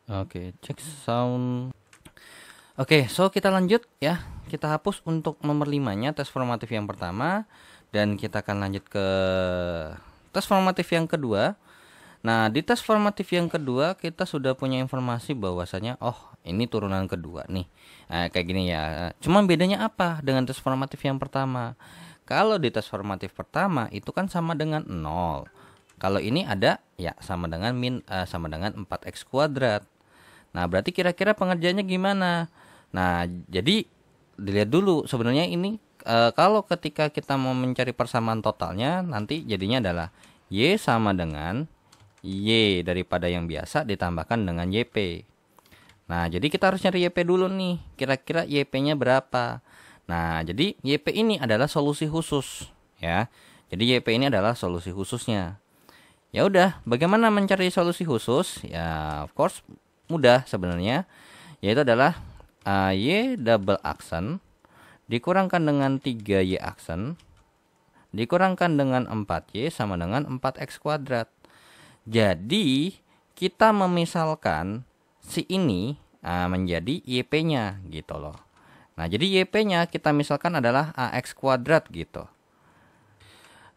Oke, cek sound. Oke, so kita lanjut ya. Kita hapus untuk nomor 5-nya tes formatif yang pertama dan kita akan lanjut ke tes formatif yang kedua. Nah, di tes formatif yang kedua kita sudah punya informasi bahwasanya oh, ini turunan kedua nih. Nah, kayak gini ya. Cuman bedanya apa dengan tes formatif yang pertama? Kalau di tes formatif pertama itu kan sama dengan 0. Kalau ini ada ya sama dengan sama dengan 4x kuadrat. Nah, berarti kira-kira pengerjaannya gimana? Nah, jadi dilihat dulu sebenarnya ini kalau ketika kita mau mencari persamaan totalnya nanti jadinya adalah Y sama dengan Y daripada yang biasa ditambahkan dengan YP. Nah, jadi kita harus nyari YP dulu nih. Kira-kira YP-nya berapa? Nah, jadi YP ini adalah solusi khusus ya. Jadi YP ini adalah solusi khususnya. Ya udah, bagaimana mencari solusi khusus? Ya, of course mudah sebenarnya, yaitu adalah Y double aksen dikurangkan dengan 3Y aksen dikurangkan dengan 4Y sama dengan 4X kuadrat. Jadi kita memisalkan si ini menjadi YP-nya gitu loh. Nah, jadi YP-nya kita misalkan adalah AX kuadrat gitu.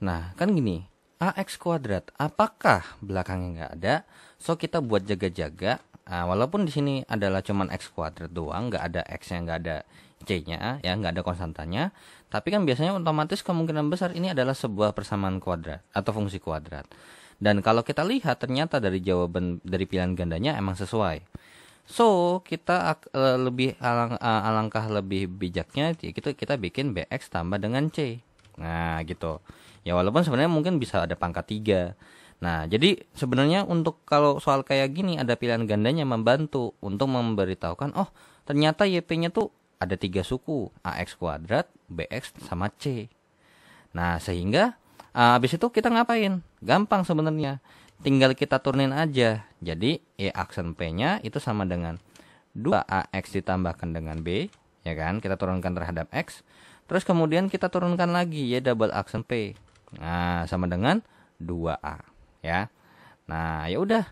Nah, kan gini, AX kuadrat, apakah belakangnya nggak ada? So, kita buat jaga-jaga. Walaupun di sini adalah cuman X kuadrat doang, nggak ada X-nya, nggak ada C-nya, ya nggak ada konstantanya. Tapi kan biasanya otomatis kemungkinan besar ini adalah sebuah persamaan kuadrat atau fungsi kuadrat. Dan kalau kita lihat ternyata dari jawaban dari pilihan gandanya emang sesuai. So, kita alangkah lebih bijaknya kita bikin BX tambah dengan C. Nah, gitu. Ya walaupun sebenarnya mungkin bisa ada pangkat 3. Nah, jadi sebenarnya untuk kalau soal kayak gini ada pilihan gandanya membantu untuk memberitahukan oh, ternyata YP-nya tuh ada 3 suku, AX kuadrat, BX sama C. Nah, sehingga habis itu kita ngapain? Gampang sebenarnya. Tinggal kita turunin aja. Jadi, Y aksen P-nya itu sama dengan 2AX ditambahkan dengan B, ya kan? Kita turunkan terhadap X. Terus kemudian kita turunkan lagi Y double aksen P. Nah, sama dengan 2A, ya. Nah, ya udah.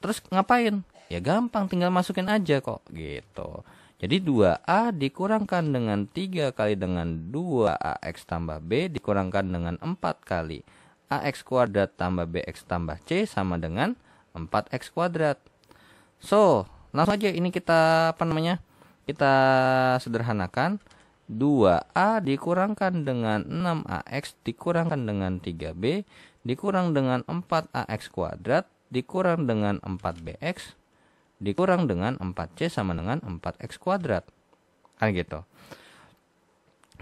Terus ngapain? Ya gampang, tinggal masukin aja kok, gitu. Jadi 2A dikurangkan dengan 3 kali dengan 2AX tambah B dikurangkan dengan 4 kali AX kuadrat tambah BX tambah C sama dengan 4X kuadrat. So, langsung aja ini kita kita sederhanakan. 2A dikurangkan dengan 6AX dikurangkan dengan 3B dikurang dengan 4AX kuadrat dikurang dengan 4BX dikurang dengan 4C sama dengan 4X kuadrat. Kan gitu.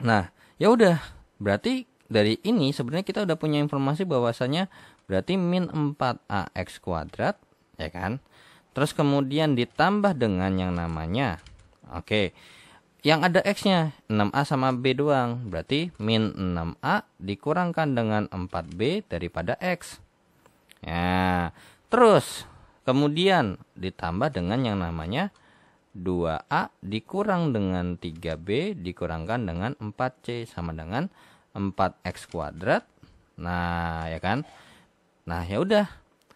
Nah, ya udah. Berarti dari ini sebenarnya kita udah punya informasi bahwasanya berarti min 4AX kuadrat, ya kan? Terus kemudian ditambah dengan yang namanya yang ada X-nya 6A sama B doang. Berarti min 6A dikurangkan dengan 4B daripada X. Ya, terus kemudian ditambah dengan yang namanya 2A dikurang dengan 3B dikurangkan dengan 4C sama dengan 4X kuadrat. Nah, ya kan? Nah, ya udah.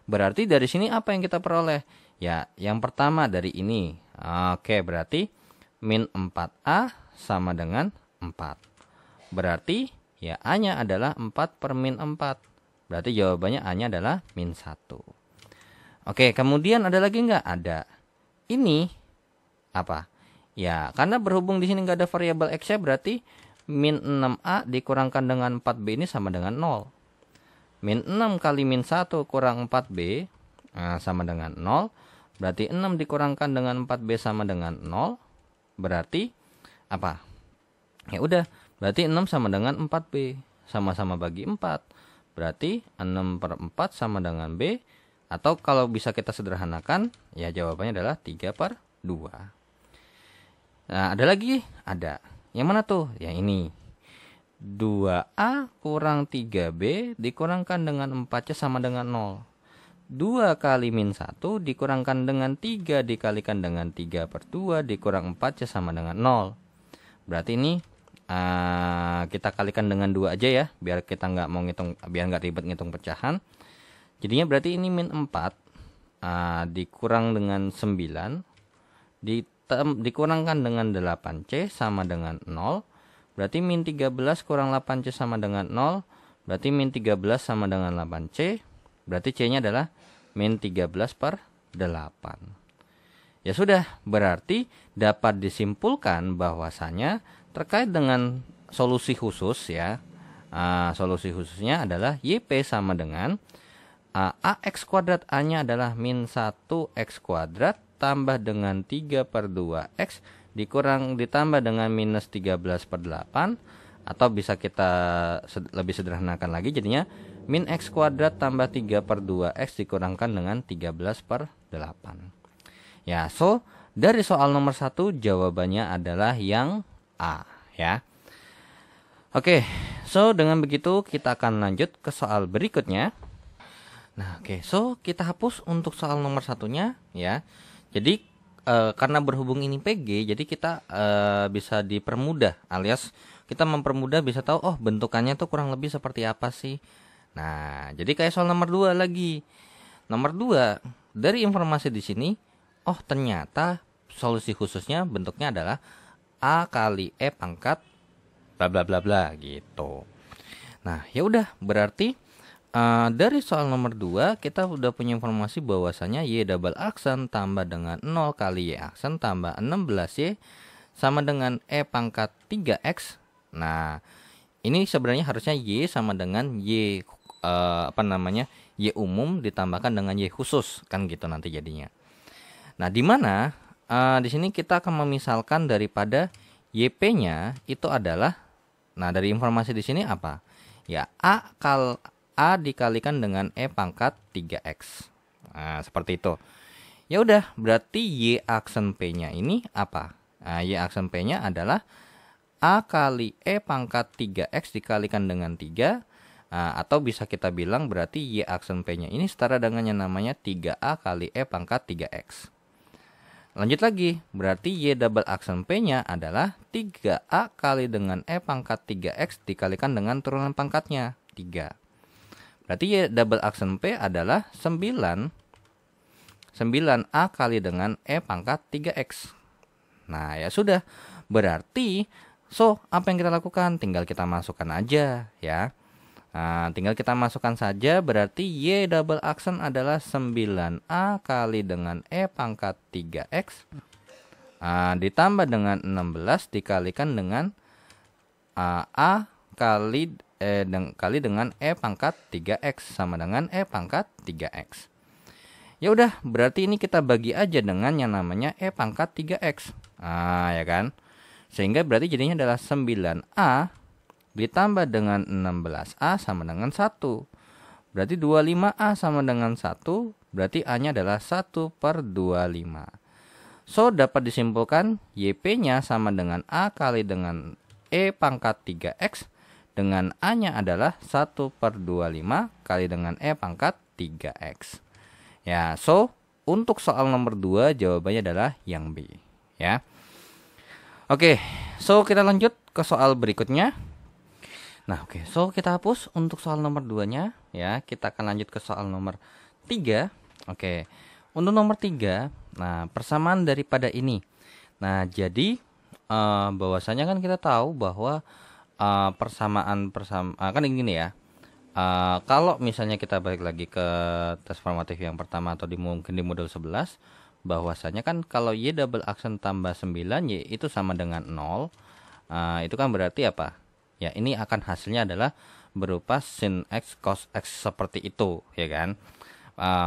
Berarti dari sini apa yang kita peroleh? Ya, yang pertama dari ini. Oke, berarti min 4A sama dengan 4. Berarti ya A-nya adalah 4 per min 4. Berarti jawabannya A-nya adalah min 1. Oke, kemudian ada lagi nggak? Ada. Ini apa? Ya, karena berhubung di sini nggak ada variabel X-nya berarti min 6A dikurangkan dengan 4B ini sama dengan 0. Min 6 kali min 1 kurang 4B sama dengan 0. Berarti 6 dikurangkan dengan 4B sama dengan 0. Berarti apa? Ya udah, berarti 6 sama dengan 4B. Sama-sama bagi 4. Berarti 6 per 4 sama dengan B. Atau kalau bisa kita sederhanakan, ya jawabannya adalah 3 per 2. Nah, ada lagi? Ada. Yang mana tuh? Yang ini. 2A kurang 3B dikurangkan dengan 4C sama dengan 0. 2 kali min 1 dikurangkan dengan 3 dikalikan dengan 3 per 2 dikurang 4C sama dengan 0. Berarti ini kita kalikan dengan 2 aja ya. Biar kita nggak mau ngitung, biar nggak ribet ngitung pecahan. Jadinya berarti ini min 4 dikurang dengan 9 dikurangkan dengan 8C sama dengan 0. Berarti min 13 kurang 8C sama dengan 0. Berarti min 13 sama dengan 8C. Berarti C-nya adalah min 13/8. Ya sudah, berarti dapat disimpulkan bahwasanya terkait dengan solusi khusus ya. Solusi khususnya adalah YP sama dengan AX kuadrat A-nya adalah min 1X kuadrat tambah dengan 3/2X ditambah dengan minus 13/8. Atau bisa kita lebih sederhanakan lagi, jadinya min X kuadrat tambah 3/2X dikurangkan dengan 13/8. Ya, so dari soal nomor 1 jawabannya adalah yang A ya. Oke, so dengan begitu kita akan lanjut ke soal berikutnya. Nah, so kita hapus untuk soal nomor 1-nya ya. Jadi karena berhubung ini PG, jadi kita bisa dipermudah, alias kita mempermudah bisa tahu bentukannya tuh kurang lebih seperti apa sih. Nah, jadi kayak soal nomor 2 lagi. Nomor 2, dari informasi di sini ternyata solusi khususnya bentuknya adalah A kali E pangkat bla bla bla bla gitu. Nah, ya udah berarti dari soal nomor 2 kita udah punya informasi bahwasanya Y double aksen tambah dengan 0 kali Y aksen tambah 16Y sama dengan E pangkat 3X. Nah, ini sebenarnya harusnya Y sama dengan Y Y umum ditambahkan dengan Y khusus kan gitu nanti jadinya. Nah, di mana di sini kita akan memisalkan daripada YP-nya itu adalah, nah dari informasi di sini apa? Ya A dikalikan dengan E pangkat 3X. Nah, seperti itu. Ya udah, berarti Y aksen P-nya ini apa? Nah, Y aksen P-nya adalah A kali E pangkat 3X dikalikan dengan 3. Atau bisa kita bilang berarti Y aksen P-nya ini setara dengan yang namanya 3A kali E pangkat 3X. Lanjut lagi, berarti Y double aksen P-nya adalah 3A kali dengan E pangkat 3X dikalikan dengan turunan pangkatnya 3. Berarti Y double aksen P adalah 9A kali dengan E pangkat 3X. Nah, ya sudah. Berarti, apa yang kita lakukan? Tinggal kita masukkan aja ya. Nah, tinggal kita masukkan saja, berarti Y double aksen adalah 9A kali dengan E pangkat 3X ditambah dengan 16 dikalikan dengan A kali dengan E pangkat 3X sama dengan E pangkat 3X. Ya udah, berarti ini kita bagi aja dengan yang namanya E pangkat 3X. Ya kan? Sehingga berarti jadinya adalah 9A ditambah dengan 16A sama dengan 1. Berarti 25A sama dengan 1. Berarti A-nya adalah 1/25. So, dapat disimpulkan YP-nya sama dengan A kali dengan E pangkat 3X. Dengan A-nya adalah 1/25 kali dengan E pangkat 3X. Ya, so untuk soal nomor 2 jawabannya adalah yang B. Ya. Oke, so kita lanjut ke soal berikutnya. Nah, so kita hapus untuk soal nomor 2-nya ya. Kita akan lanjut ke soal nomor 3. Untuk nomor 3, nah persamaan daripada ini. Nah, jadi bahwasanya kan kita tahu bahwa persamaan kan ini ya. Kalau misalnya kita balik lagi ke tes formatif yang pertama atau mungkin di modul 11, bahwasanya kan kalau Y double aksen tambah 9 Y itu sama dengan 0. Itu kan berarti apa? Ya, ini akan hasilnya adalah berupa sin X cos X seperti itu, ya kan?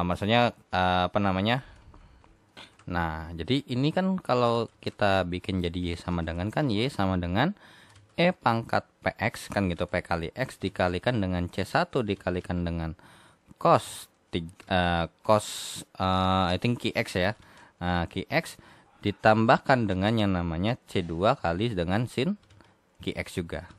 Maksudnya Nah, jadi ini kan kalau kita bikin jadi Y sama dengan kan Y sama dengan E pangkat PX kan gitu, P kali X dikalikan dengan C1 dikalikan dengan cos I think QX ya. QX ditambahkan dengan yang namanya C2 kali dengan sin QX juga.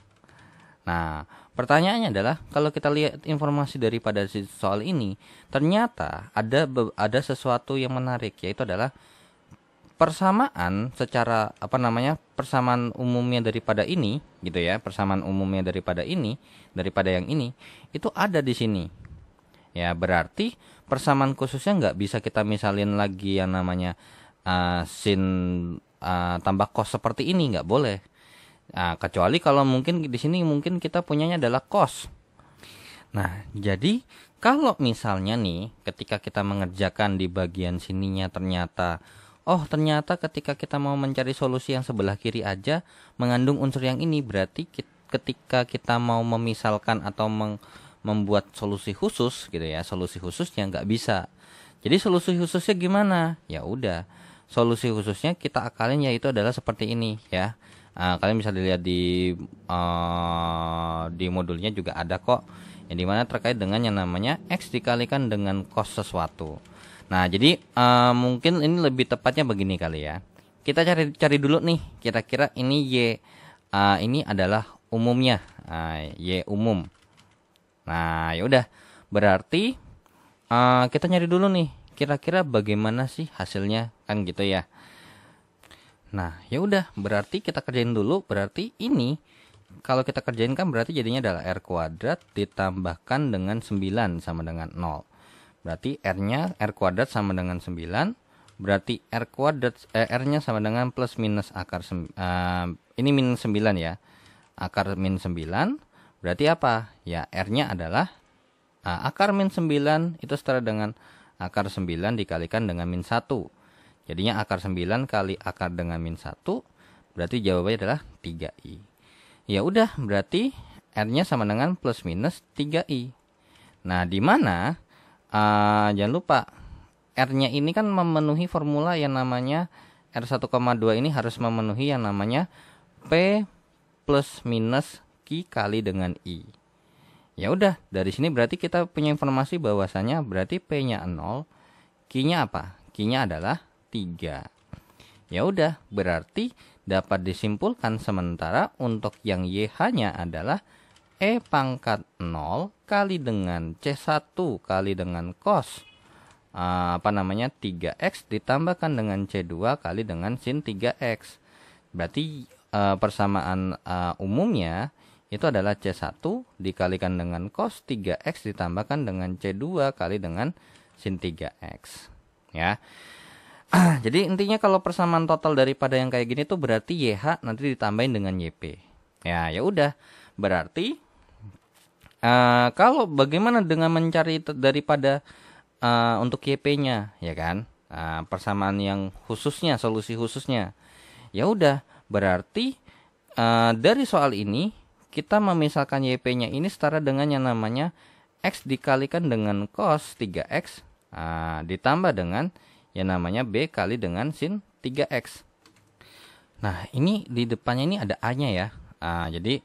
Nah, pertanyaannya adalah kalau kita lihat informasi daripada soal ini, ternyata ada sesuatu yang menarik, yaitu adalah persamaan secara persamaan umumnya daripada ini gitu ya, persamaan umumnya daripada yang ini itu ada di sini. Ya, berarti persamaan khususnya nggak bisa kita misalin lagi yang namanya sin tambah cos seperti ini, nggak boleh. Nah, kecuali kalau mungkin di sini mungkin kita punyanya adalah cos. Nah, jadi kalau misalnya nih ketika kita mengerjakan di bagian sininya ternyata ketika kita mau mencari solusi yang sebelah kiri aja mengandung unsur yang ini, berarti ketika kita mau memisalkan atau membuat solusi khusus gitu ya, solusi khususnya nggak bisa. Jadi solusi khususnya gimana? Ya udah, solusi khususnya kita akalin yaitu adalah seperti ini ya. Kalian bisa dilihat di modulnya juga ada kok, yang dimana terkait dengan yang namanya X dikalikan dengan cos sesuatu. Nah, jadi mungkin ini lebih tepatnya begini kali ya. Kita cari dulu nih, kira-kira ini Y ini adalah umumnya, Y umum. Nah, ya udah, berarti kita nyari dulu nih, kira-kira bagaimana sih hasilnya, kan gitu ya. Nah, ya udah, berarti kita kerjain dulu. Berarti ini kalau kita kerjain kan berarti jadinya adalah R kuadrat ditambahkan dengan 9 sama dengan 0. Berarti R kuadrat sama dengan 9. Berarti R-nya sama dengan plus minus akar ini minus 9 ya. Akar min 9. Berarti apa? Ya, R-nya adalah akar min 9 itu setara dengan akar 9 dikalikan dengan min 1. Jadinya akar 9 kali akar dengan min 1. Berarti jawabannya adalah 3i. Ya udah, berarti R-nya sama dengan plus minus 3i. Nah, di mana jangan lupa R-nya ini kan memenuhi formula yang namanya R1,2 ini harus memenuhi yang namanya P plus minus Q kali dengan I. Ya udah, dari sini berarti kita punya informasi bahwasanya berarti P-nya 0, Q-nya apa? Q-nya adalah 3. Ya udah, berarti dapat disimpulkan sementara untuk yang YH-nya adalah E pangkat 0 kali dengan C1 kali dengan cos 3x ditambahkan dengan C2 kali dengan sin 3x. Berarti persamaan umumnya itu adalah C1 dikalikan dengan cos 3x ditambahkan dengan C2 kali dengan sin 3x. Ya. Jadi intinya kalau persamaan total daripada yang kayak gini tuh berarti YH nanti ditambahin dengan YP. Ya udah, berarti kalau bagaimana dengan mencari daripada untuk YP-nya, ya kan? Persamaan yang khususnya, solusi khususnya. Ya udah, berarti dari soal ini kita memisalkan YP-nya ini setara dengan yang namanya X dikalikan dengan cos 3X ditambah dengan yang namanya B kali dengan sin 3X. Nah, ini di depannya ini ada A-nya ya. Jadi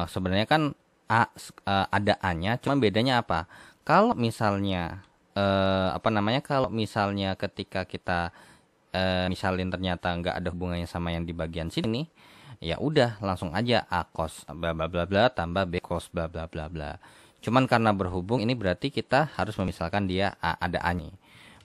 sebenarnya kan ada A-nya, cuma bedanya apa? Kalau misalnya kalau misalnya ketika kita misalin ternyata nggak ada hubungannya sama yang di bagian sini, ya udah langsung aja A cos bla bla bla bla tambah B cos bla bla bla bla. Cuman karena berhubung ini berarti kita harus memisalkan dia ada A-nya.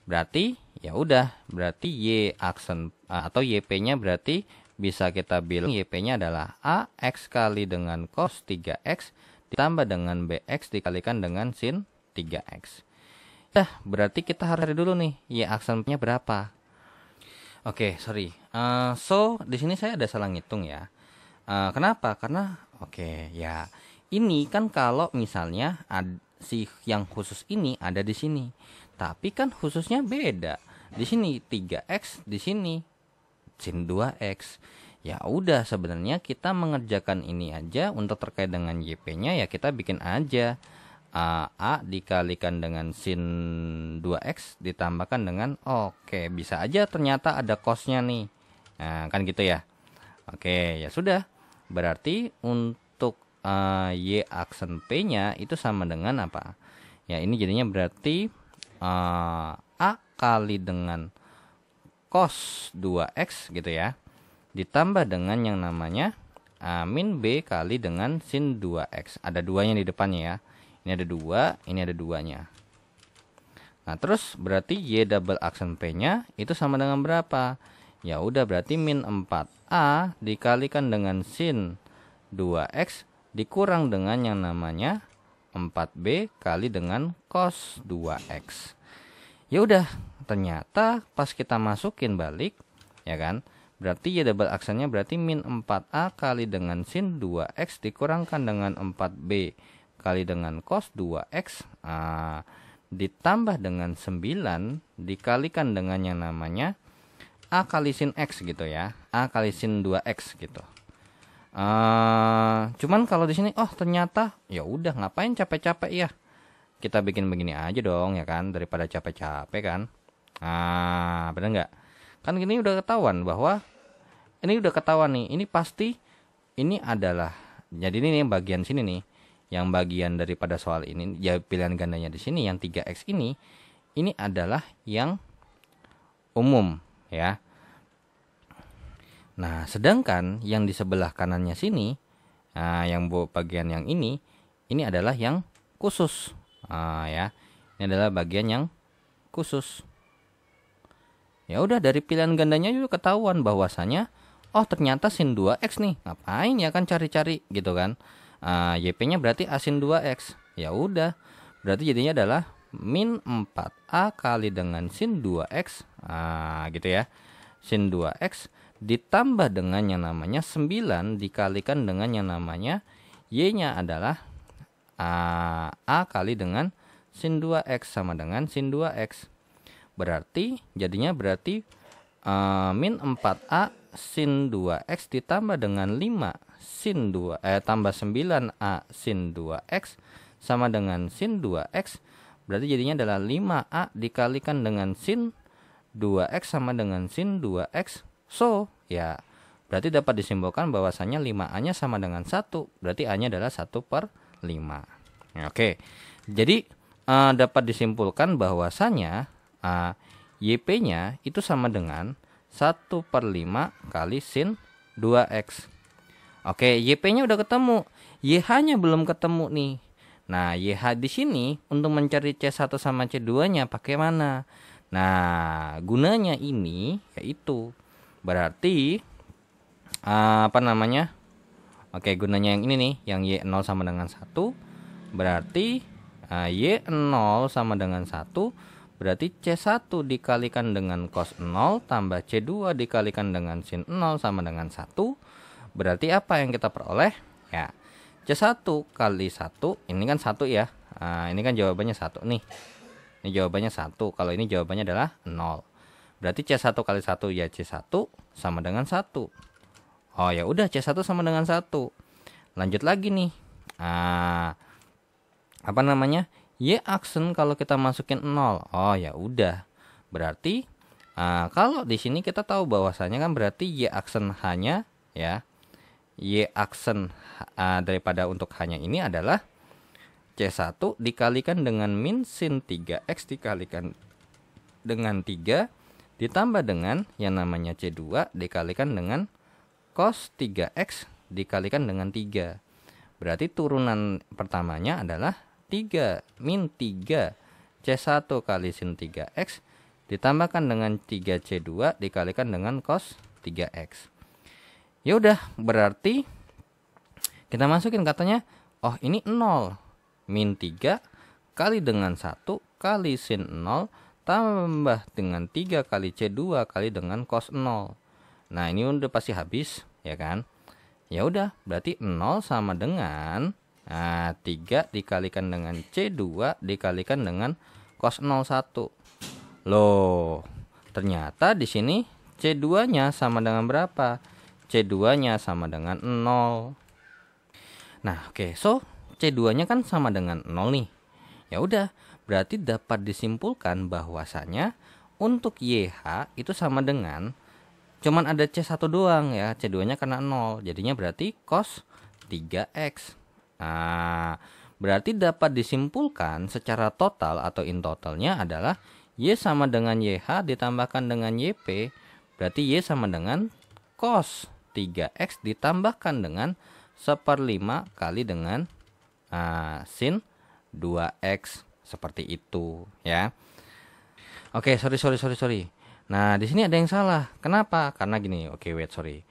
Berarti ya udah, berarti Y aksen atau YP-nya berarti bisa kita bilang YP-nya adalah AX kali dengan cos 3X ditambah dengan BX dikalikan dengan sin 3X. Nah, berarti kita harus cari dulu nih Y aksennya berapa. Oke, sorry. So di sini saya ada salah ngitung ya. Kenapa? Karena ya ini kan kalau misalnya si yang khusus ini ada di sini, tapi kan khususnya beda. Di sini 3X, di sini sin 2X. Ya udah, sebenarnya kita mengerjakan ini aja untuk terkait dengan YP-nya ya kita bikin aja A dikalikan dengan sin 2X ditambahkan dengan bisa aja ternyata ada cosnya nih. Nah, kan gitu ya. Ya sudah. Berarti untuk Y aksen P-nya itu sama dengan apa? Ya ini jadinya berarti A kali dengan cos 2X gitu ya. Ditambah dengan yang namanya min B kali dengan sin 2X. Ada duanya di depannya ya. Ini ada 2, ini ada 2-nya. Nah, terus berarti Y double aksen P-nya itu sama dengan berapa? Ya udah, berarti min 4A dikalikan dengan sin 2X dikurang dengan yang namanya 4B kali dengan cos 2X. Ya udah, ternyata pas kita masukin balik, ya kan? Berarti ya double aksennya berarti min 4A kali dengan sin 2X dikurangkan dengan 4B kali dengan cos 2X. Ditambah dengan 9 dikalikan dengan yang namanya A kali sin X gitu ya. A kali sin 2X gitu. Cuman kalau di sini ternyata ya udah, ngapain capek-capek ya, kita bikin begini aja dong ya kan, daripada capek-capek kan. Bener nggak? Kan gini udah ketahuan bahwa ini udah ketahuan nih, ini pasti ini adalah, jadi ini yang bagian sini nih, yang bagian daripada soal ini ya, pilihan gandanya di sini yang 3X ini adalah yang umum ya. Nah, sedangkan yang di sebelah kanannya sini, yang bagian yang ini adalah yang khusus. Ya, ini adalah bagian yang khusus. Ya udah, dari pilihan gandanya juga ketahuan bahwasanya, ternyata sin 2X nih. Ngapain ya kan cari-cari gitu kan. YP-nya berarti A sin 2X. Ya udah, berarti jadinya adalah min 4A kali dengan sin 2X. Gitu ya. Sin 2X ditambah dengan yang namanya 9 dikalikan dengan yang namanya Y-nya adalah A kali dengan sin 2X sama dengan sin 2X. Berarti jadinya min 4A sin 2X ditambah dengan 5 sin 2 tambah 9A sin 2X sama dengan sin 2X. Berarti jadinya adalah 5A dikalikan dengan sin 2X sama dengan sin 2X. So, ya berarti dapat disimpulkan bahwasanya 5A-nya sama dengan 1. Berarti A-nya adalah 1/5. Oke. Jadi dapat disimpulkan bahwasanya YP-nya itu sama dengan 1/5 kali sin 2X. Oke, YP-nya udah ketemu. YH-nya belum ketemu nih. Nah, YH di sini untuk mencari C1 sama C2-nya pakai mana? Nah, gunanya ini yaitu berarti Oke, gunanya yang ini nih, yang Y0 sama dengan 1. Berarti Y0 sama dengan 1. Berarti C1 dikalikan dengan cos 0 tambah C2 dikalikan dengan sin 0 sama dengan 1. Berarti apa yang kita peroleh? Ya, C1 kali 1, ini kan 1 ya. Ini kan jawabannya 1 nih. Ini jawabannya 1. Kalau ini jawabannya adalah 0. Berarti C1 kali 1 ya C1 sama dengan 1. Ya udah, C1 sama dengan 1. Lanjut lagi nih. Y aksen kalau kita masukin 0. Ya udah. Berarti kalau di sini kita tahu bahwasanya kan berarti Y aksen hanya ya. Y aksen daripada untuk hanya ini adalah C1 dikalikan dengan min sin 3X dikalikan dengan 3 ditambah dengan yang namanya C2 dikalikan dengan cos 3X dikalikan dengan 3. Berarti turunan pertamanya adalah 3 min 3 C1 kali sin 3X ditambahkan dengan 3C2 dikalikan dengan cos 3X. Ya udah, berarti kita masukin katanya, ini 0 min 3 kali dengan 1 kali sin 0 tambah dengan 3 kali C2 kali dengan cos 0. Nah, ini udah pasti habis, ya kan? Ya udah, berarti 0 sama dengan 3 dikalikan dengan C2 dikalikan dengan cos 01. Loh, ternyata di sini C2-nya sama dengan berapa? C2-nya sama dengan 0. Nah, oke. So, C2-nya kan sama dengan 0 nih. Ya udah, berarti dapat disimpulkan bahwasanya untuk YH itu sama dengan cuman ada C1 doang ya, C2-nya karena 0. Jadinya berarti cos 3X. Berarti dapat disimpulkan secara total atau in totalnya adalah Y sama dengan YH ditambahkan dengan YP. Berarti Y sama dengan cos 3X ditambahkan dengan 1/5 kali dengan sin 2X. Seperti itu ya. Oke, sorry. Nah, di sini ada yang salah. Kenapa? Karena gini. Oke, wait, sorry.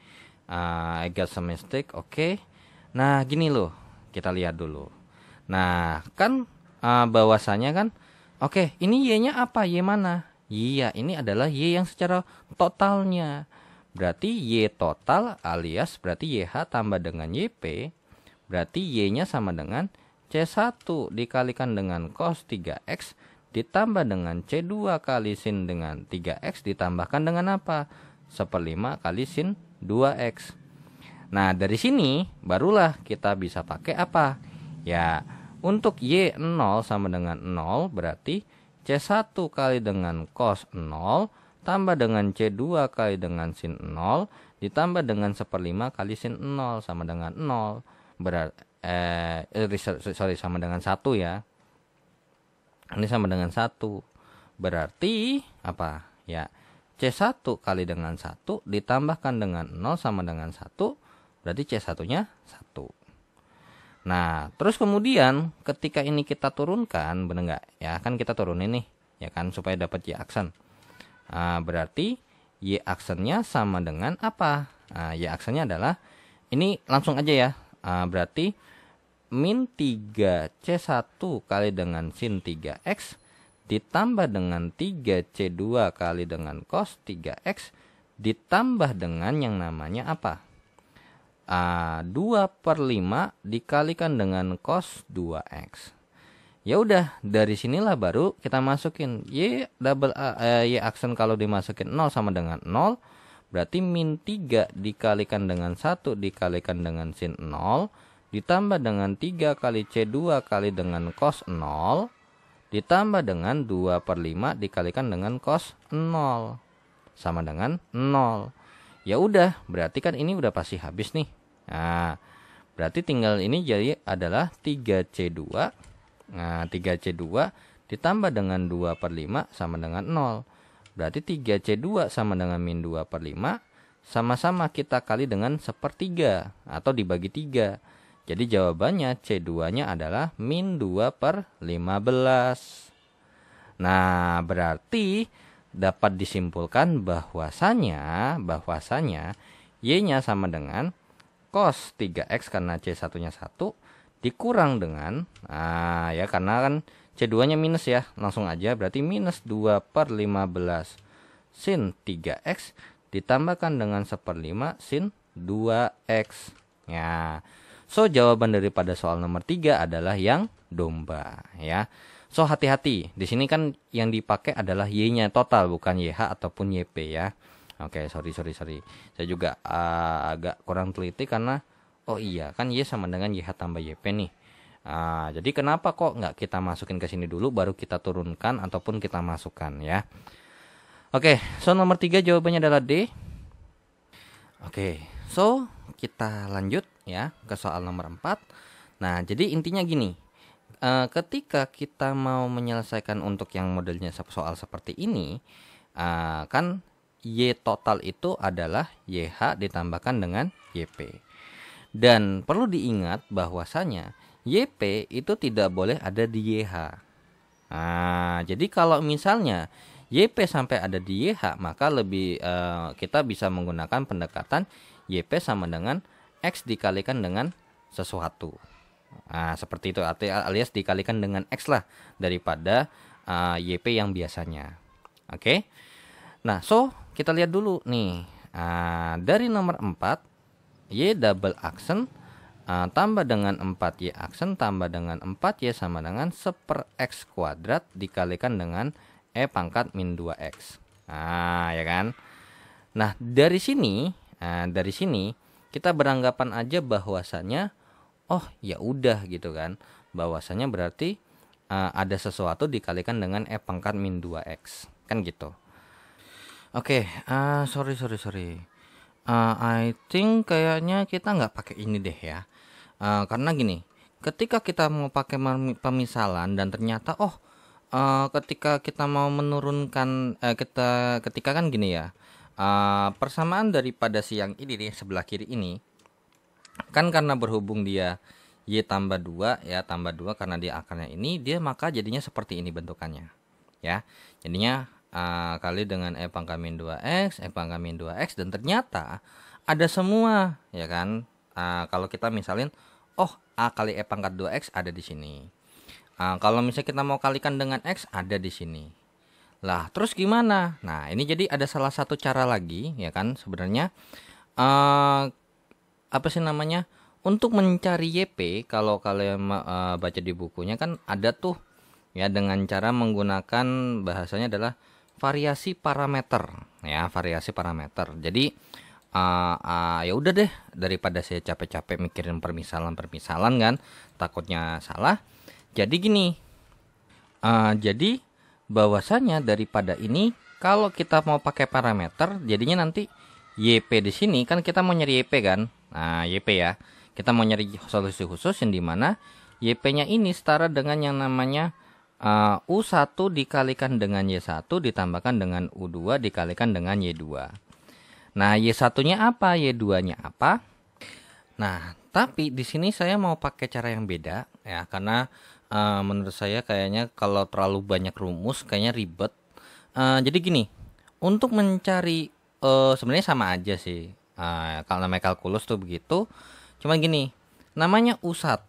I got some mistake. Oke. Nah, gini loh. Kita lihat dulu. Nah, kan bahwasanya kan, oke, ini Y-nya apa? Y mana? Iya, ini adalah Y yang secara totalnya. Berarti Y total alias berarti YH tambah dengan YP. Berarti Y-nya sama dengan C1 dikalikan dengan cos 3X ditambah dengan C2 kali sin dengan 3X ditambahkan dengan apa? 1/5 kali sin 2X. Nah, dari sini barulah kita bisa pakai apa? Ya, untuk Y 0 sama dengan 0 berarti C1 kali dengan cos 0 tambah dengan C2 kali dengan sin 0 ditambah dengan 1/5 kali sin 0 sama dengan 0. Sorry, sama dengan 1 ya. Ini sama dengan 1. Berarti apa? Ya, C1 kali dengan 1 ditambahkan dengan 0 sama dengan 1. Berarti C1-nya 1. Nah, terus kemudian ketika ini kita turunkan, bener nggak? Ya, kan kita turunin nih. Ya kan, supaya dapat Y aksen. Berarti Y aksennya sama dengan apa? Y aksennya adalah, ini langsung aja ya. Berarti min 3C1 kali dengan sin 3X ditambah dengan 3C2 kali dengan cos 3X ditambah dengan yang namanya apa? 2/5 dikalikan dengan cos 2X. Ya udah, dari sinilah baru kita masukin Y aksen kalau dimasukin 0 sama dengan 0. Berarti min 3 dikalikan dengan 1 dikalikan dengan sin 0 ditambah dengan 3 kali C2 kali dengan cos 0 ditambah dengan 2/5 dikalikan dengan cos 0 sama dengan 0. Ya udah, berarti kan ini udah pasti habis nih. Nah, berarti tinggal ini jadi adalah 3C2. Nah, 3C2 ditambah dengan 2/5 sama dengan 0. Berarti 3C2 sama dengan min 2/5. Sama-sama kita kali dengan 1/3 atau dibagi 3. Jadi jawabannya C2-nya adalah min 2/15. Nah, berarti dapat disimpulkan bahwasanya Y-nya sama dengan cos 3X karena C1-nya 1 dikurang dengan, ya karena kan C2-nya minus ya, langsung aja berarti minus 2/15 sin 3X ditambahkan dengan 1/5 sin 2X. Ya, so jawaban daripada soal nomor 3 adalah yang domba ya. So hati-hati, di sini kan yang dipakai adalah Y-nya total bukan YH ataupun YP ya. Oke, sorry. Saya juga agak kurang teliti karena oh iya kan Y sama dengan YH tambah YP nih. Jadi kenapa kok nggak kita masukin ke sini dulu baru kita turunkan ataupun kita masukkan ya. Oke, so nomor 3 jawabannya adalah D. Oke, so kita lanjut ya ke soal nomor 4. Nah, jadi intinya gini. Ketika kita mau menyelesaikan untuk yang modelnya soal seperti ini, kan Y total itu adalah YH ditambahkan dengan YP. Dan perlu diingat bahwasanya YP itu tidak boleh ada di YH. Jadi kalau misalnya YP sampai ada di YH, maka lebih kita bisa menggunakan pendekatan YP sama dengan X dikalikan dengan sesuatu. Seperti itu alias dikalikan dengan X lah daripada YP yang biasanya. Oke. Nah, so kita lihat dulu nih. Dari nomor 4 Y double aksen tambah dengan 4Y aksen tambah dengan 4Y sama dengan 1/X kuadrat dikalikan dengan E pangkat min 2X. Ya kan? Nah, dari sini kita beranggapan aja bahwasanya oh ya udah gitu kan, bahwasanya berarti ada sesuatu dikalikan dengan E pangkat min 2X kan gitu. Oke, sorry. I think kayaknya kita nggak pakai ini deh ya, karena gini, ketika kita mau pakai pemisalan dan ternyata ketika kita mau menurunkan ketika kan gini ya, persamaan daripada si yang ini nih sebelah kiri ini kan karena berhubung dia Y tambah 2 ya, tambah 2 karena dia akarnya ini, dia maka jadinya seperti ini bentukannya ya. Jadinya kali dengan E pangkat min 2X, E pangkat min 2X, dan ternyata ada semua ya kan. Kalau kita misalin A kali E pangkat 2X ada di sini. Kalau misalnya kita mau kalikan dengan X ada di sini. Lah, terus gimana? Nah, ini jadi ada salah satu cara lagi, ya kan, sebenarnya. Apa sih namanya? Untuk mencari YP, kalau kalian baca di bukunya kan ada tuh, ya, dengan cara menggunakan bahasanya adalah variasi parameter, ya, variasi parameter. Jadi, ya udah deh, daripada saya capek-capek mikirin permisalan kan, takutnya salah. Jadi gini, jadi bahwasanya daripada ini kalau kita mau pakai parameter jadinya nanti YP di sini kan kita mau nyari YP kan. Nah, YP ya. Kita mau nyari solusi khusus yang dimana YP-nya ini setara dengan yang namanya U1 dikalikan dengan Y1 ditambahkan dengan U2 dikalikan dengan Y2. Nah, Y1-nya apa? Y2-nya apa? Nah, tapi di sini saya mau pakai cara yang beda ya, karena menurut saya kayaknya kalau terlalu banyak rumus kayaknya ribet. Jadi gini, untuk mencari sebenarnya sama aja sih. Kalau namanya kalkulus tuh begitu. Cuma gini, namanya U1,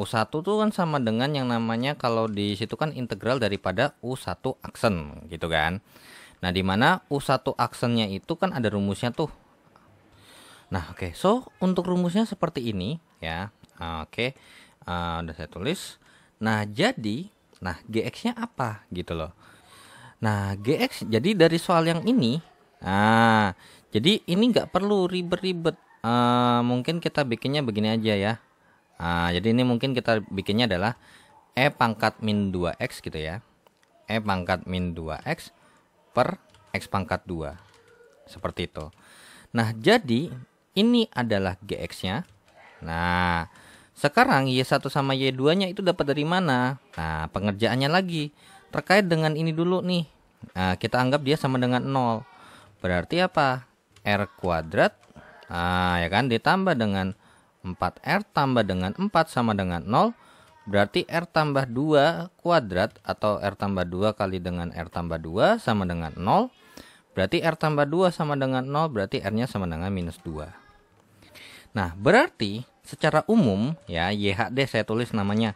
U1 tuh kan sama dengan yang namanya kalau di situ kan integral daripada U1 aksen gitu kan. Nah, di mana U1 aksennya itu kan ada rumusnya tuh. Nah, oke. So, untuk rumusnya seperti ini ya. Oke. Udah saya tulis. Nah, jadi, GX-nya apa gitu loh. Nah, GX, jadi dari soal yang ini, jadi ini nggak perlu ribet-ribet. Mungkin kita bikinnya begini aja ya. Jadi ini mungkin kita bikinnya adalah E pangkat min 2X gitu ya. E pangkat min 2X per X pangkat 2. Seperti itu. Nah, jadi ini adalah GX-nya. Nah, sekarang Y1 sama Y2-nya itu dapat dari mana? Nah, pengerjaannya lagi terkait dengan ini dulu nih. Nah, kita anggap dia sama dengan 0. Berarti apa? R kuadrat, ya kan, ditambah dengan 4R tambah dengan 4 sama dengan 0. Berarti R tambah 2 kuadrat atau R tambah 2 kali dengan R tambah 2 sama dengan 0. Berarti R tambah 2 sama dengan 0, berarti R-nya sama dengan minus 2. Nah, berarti secara umum ya, YHD saya tulis namanya.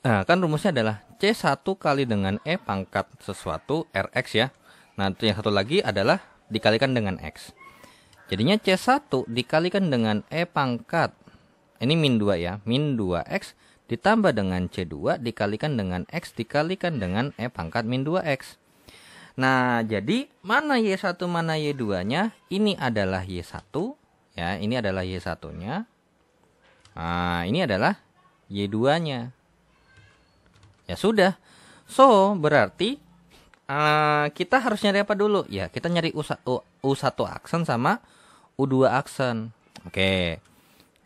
Nah, kan rumusnya adalah C1 kali dengan E pangkat sesuatu RX ya. Nah, yang satu lagi adalah dikalikan dengan X. Jadinya C1 dikalikan dengan E pangkat, ini min 2 ya, min 2X ditambah dengan C2 dikalikan dengan X dikalikan dengan E pangkat min 2X. Nah, jadi mana Y1 mana Y2-nya? Ini adalah Y1 ya, ini adalah Y1-nya. Nah, ini adalah Y2-nya. Ya sudah. So, berarti kita harus nyari apa dulu? Ya, kita nyari U1 aksen sama U2 aksen. Oke.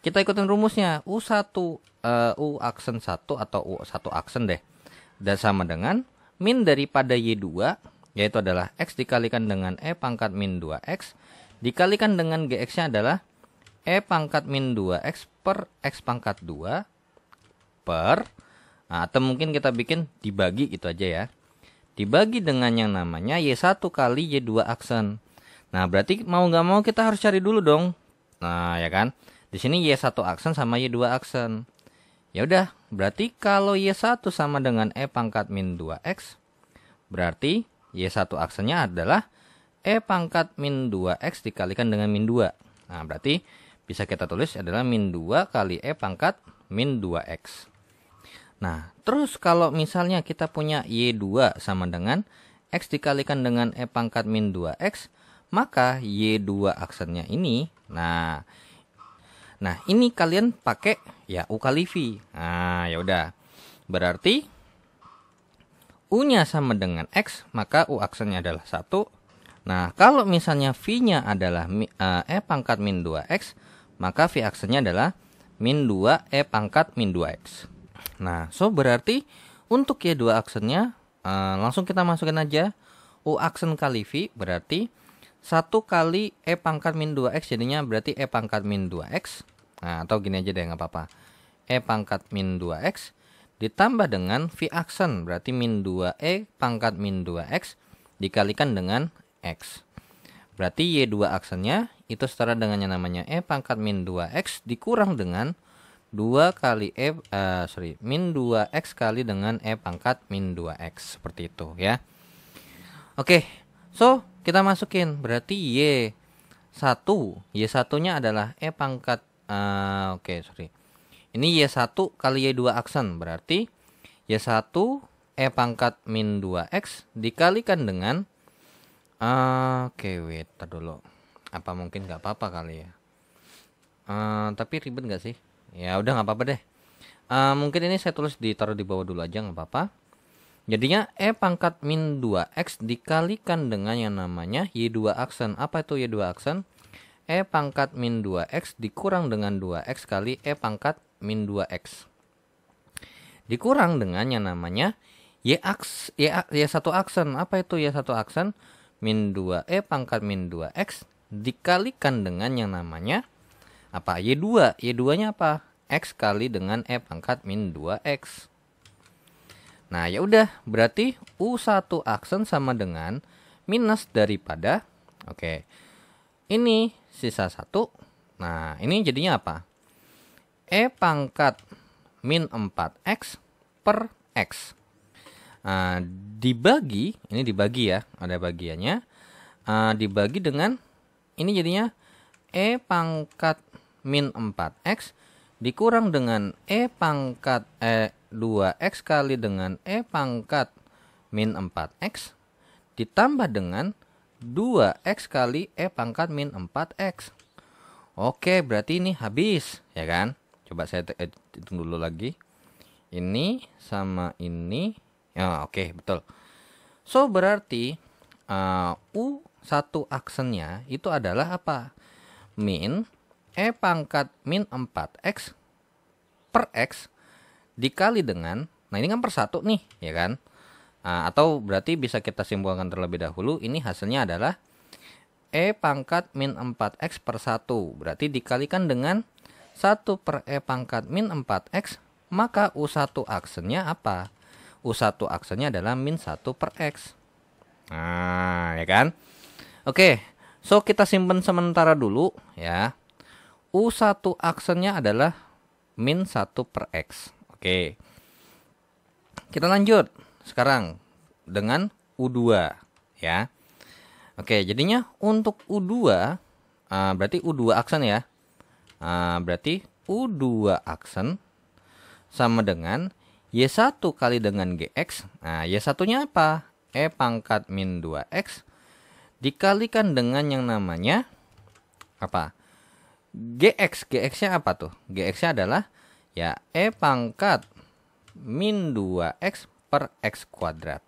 Kita ikutin rumusnya. U1 U aksen 1 atau U1 aksen deh. Dan sama dengan min daripada Y2, yaitu adalah X dikalikan dengan E pangkat min 2X dikalikan dengan GX-nya adalah E pangkat min 2X per X pangkat 2 per, atau mungkin kita bikin dibagi gitu aja ya. Dibagi dengan yang namanya Y1 kali Y2 aksen. Nah, berarti mau nggak mau kita harus cari dulu dong. Nah, ya kan? Di sini Y1 aksen sama Y2 aksen. Ya udah, berarti kalau Y1 sama dengan E pangkat min 2X, berarti Y1 aksennya adalah E pangkat min 2X dikalikan dengan min 2. Nah, berarti bisa kita tulis adalah min 2 kali E pangkat min 2X. Nah, terus kalau misalnya kita punya Y2 sama dengan X dikalikan dengan E pangkat min 2X, maka Y2 aksennya ini, nah ini kalian pakai ya U kali V. Nah, ya udah. Berarti U-nya sama dengan X, maka U aksennya adalah 1. Nah, kalau misalnya V-nya adalah E pangkat min 2X, maka V aksennya adalah min 2 E pangkat min 2X. Nah, so berarti untuk Y2 aksennya langsung kita masukin aja U aksen kali V, berarti 1 kali E pangkat min 2X jadinya berarti E pangkat min 2X. Nah, atau gini aja deh, nggak apa-apa. E pangkat min 2X ditambah dengan V aksen, berarti min 2E pangkat min 2X dikalikan dengan X. Berarti Y2 aksennya itu setara dengan yang namanya E pangkat min 2X dikurang dengan 2 kali min 2X kali dengan E pangkat min 2X. Seperti itu ya. Oke, so kita masukin berarti Y1. Y1-nya adalah E pangkat ini Y1 kali Y2 aksen, berarti Y1 E pangkat min 2X dikalikan dengan wait, dulu. Apa mungkin nggak apa-apa kali ya? Tapi ribet nggak sih? Ya udah nggak apa-apa deh. Mungkin ini saya tulis ditaruh di bawah dulu aja, nggak apa-apa. Jadinya E pangkat min 2X dikalikan dengan yang namanya Y2 aksen. Apa itu Y2 aksen? E pangkat min 2X dikurang dengan 2X kali E pangkat min 2X. Dikurang dengan yang namanya Y1 aksen. Apa itu Y1 aksen? Min 2 E pangkat min 2X dikalikan dengan yang namanya apa? Y2. Y2-nya apa? X kali dengan E pangkat min 2X. Nah, ya udah, berarti U1 aksen sama dengan minus daripada ini sisa 1. Nah, ini jadinya apa? E pangkat min 4X per X. Dibagi, ini dibagi ya, ada bagiannya. Dibagi dengan, ini jadinya E pangkat min 4X dikurang dengan E pangkat 2X kali dengan E pangkat min 4X ditambah dengan 2X kali E pangkat min 4X. Oke, berarti ini habis, ya kan? Coba saya hitung dulu lagi. Ini sama ini. Ya, oke, betul. So, berarti U1 aksennya itu adalah apa? Min E pangkat min 4X per X dikali dengan, nah ini kan per 1 nih, ya kan? Atau berarti bisa kita simpulkan terlebih dahulu, ini hasilnya adalah E pangkat min 4X per 1. Berarti dikalikan dengan 1 per E pangkat min 4X, maka U1 aksennya apa? U1 aksennya adalah min 1 per X. Nah, ya kan? Oke, so kita simpan sementara dulu ya. U1 aksennya adalah min 1 per X. Oke. Kita lanjut sekarang dengan U2 ya. Oke, jadinya untuk U2 berarti U2 aksen ya. Berarti U2 aksen sama dengan Y1 kali dengan GX. Nah, Y1-nya apa? E pangkat min 2X dikalikan dengan yang namanya apa? GX. GX-nya apa tuh? GX-nya adalah ya E pangkat min 2X per X kuadrat.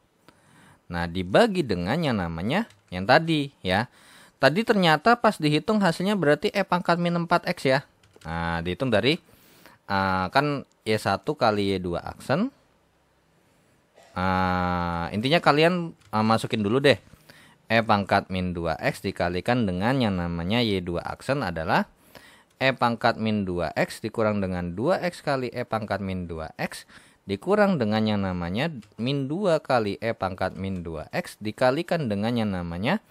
Nah, dibagi dengan yang namanya yang tadi ya. Tadi ternyata pas dihitung hasilnya berarti E pangkat min 4X ya. Nah, dihitung dari kan Y1 kali Y2 aksen. Intinya kalian masukin dulu deh. E pangkat min 2X dikalikan dengan yang namanya Y2 aksen adalah E pangkat min 2X dikurang dengan 2X kali E pangkat min 2X dikurang dengan yang namanya min 2 kali E pangkat min 2X dikalikan dengan yang namanya